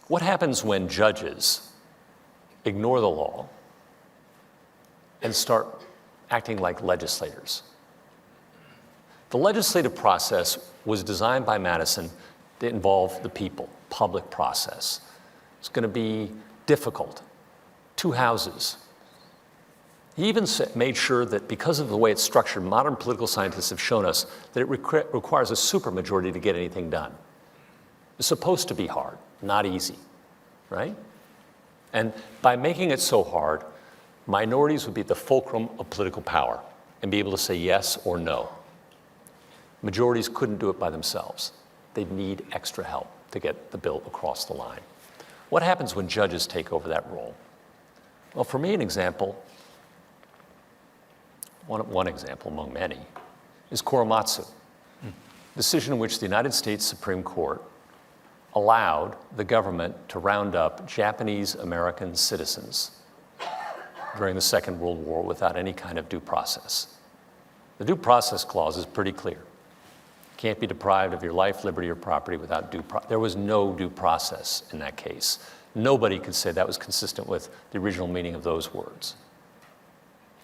What happens when judges ignore the law and start acting like legislators? The legislative process was designed by Madison to involve the people, public process. It's going to be difficult. 2 houses. He even made sure that because of the way it's structured, modern political scientists have shown us that it requires a supermajority to get anything done. It's supposed to be hard, not easy, right? And by making it so hard, minorities would be at the fulcrum of political power and be able to say yes or no. Majorities couldn't do it by themselves. They'd need extra help to get the bill across the line. What happens when judges take over that role? Well, for me, an example, one example among many, is Korematsu, decision in which the United States Supreme Court allowed the government to round up Japanese American citizens during the Second World War without any kind of due process. The due process clause is pretty clear. You can't be deprived of your life, liberty, or property without due process. There was no due process in that case. Nobody could say that was consistent with the original meaning of those words.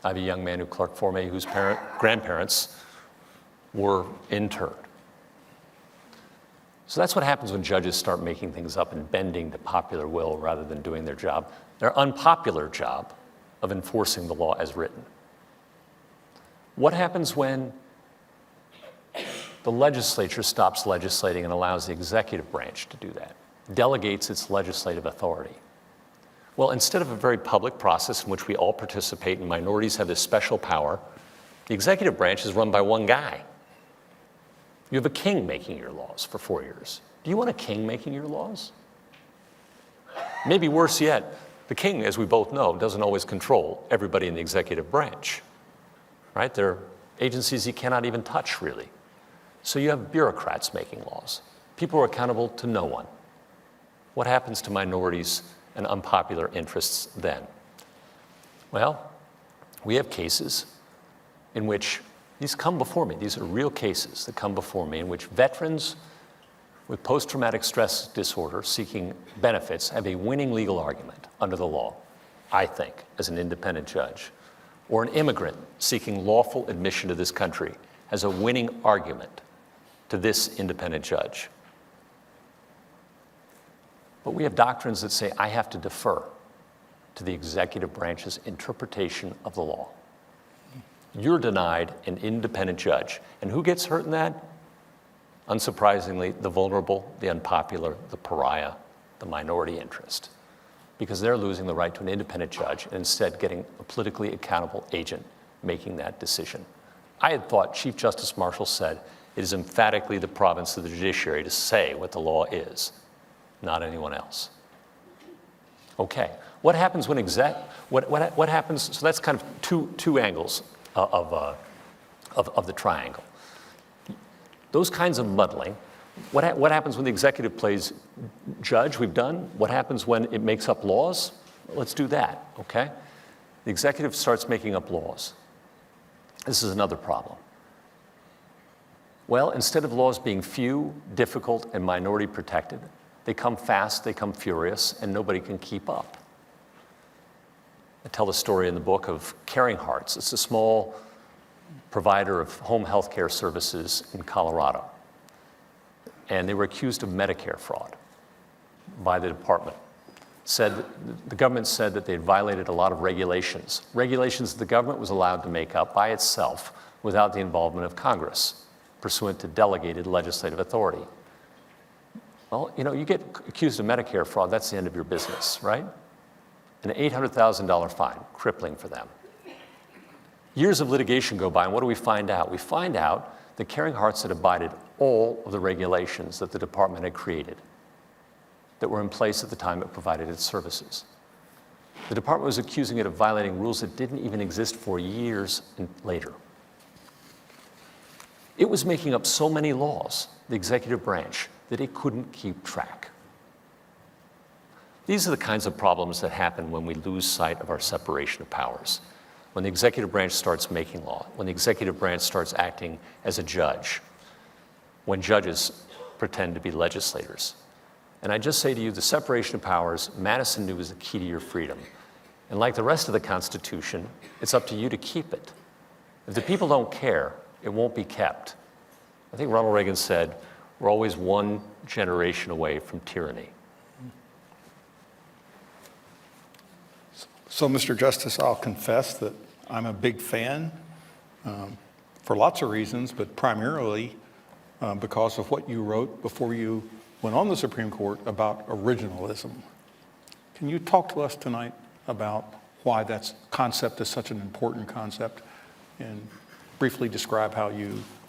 I have a young man who clerked for me whose grandparents were interned. So that's what happens when judges start making things up and bending to popular will rather than doing their job, their unpopular job of enforcing the law as written. What happens when the legislature stops legislating and allows the executive branch to do that, delegates its legislative authority? Well, instead of a very public process in which we all participate and minorities have this special power, the executive branch is run by one guy. You have a king making your laws for 4 years. Do you want a king making your laws? Maybe worse yet, the king, as we both know, doesn't always control everybody in the executive branch, right? There are agencies he cannot even touch, really. So you have bureaucrats making laws. People are accountable to no one. What happens to minorities and unpopular interests then? Well, we have cases in which these come before me. These are real cases that come before me in which veterans with post-traumatic stress disorder seeking benefits have a winning legal argument under the law, I think, as an independent judge. Or an immigrant seeking lawful admission to this country has a winning argument to this independent judge. But we have doctrines that say I have to defer to the executive branch's interpretation of the law. You're denied an independent judge. And who gets hurt in that? Unsurprisingly, the vulnerable, the unpopular, the pariah, the minority interest. Because they're losing the right to an independent judge and instead getting a politically accountable agent making that decision. I had thought Chief Justice Marshall said it is emphatically the province of the judiciary to say what the law is, not anyone else. Okay, what happens when what happens, so that's kind of two angles of the triangle. Those kinds of muddling, what happens when the executive plays judge? We've done. What happens when it makes up laws? Let's do that, okay? The executive starts making up laws. This is another problem. Well, instead of laws being few, difficult, and minority protected, they come fast, they come furious, and nobody can keep up. I tell the story in the book of Caring Hearts. It's a small provider of home health care services in Colorado. And they were accused of Medicare fraud by the department. The government said that they had violated a lot of regulations that the government was allowed to make up by itself without the involvement of Congress, pursuant to delegated legislative authority. Well, you know, you get accused of Medicare fraud, that's the end of your business, right? An $800,000 fine, crippling for them. Years of litigation go by, and what do we find out? We find out that Caring Hearts had abided all of the regulations that the department had created that were in place at the time it provided its services. The department was accusing it of violating rules that didn't even exist for years later. It was making up so many laws, the executive branch, that it couldn't keep track. These are the kinds of problems that happen when we lose sight of our separation of powers. When the executive branch starts making law, when the executive branch starts acting as a judge, when judges pretend to be legislators. And I just say to you, the separation of powers, Madison knew was the key to your freedom. And like the rest of the Constitution, it's up to you to keep it. If the people don't care, it won't be kept. I think Ronald Reagan said, we're always one generation away from tyranny. So, Mr. Justice, I'll confess that I'm a big fan for lots of reasons, but primarily because of what you wrote before you went on the Supreme Court about originalism. Can you talk to us tonight about why that concept is such an important concept and briefly describe how you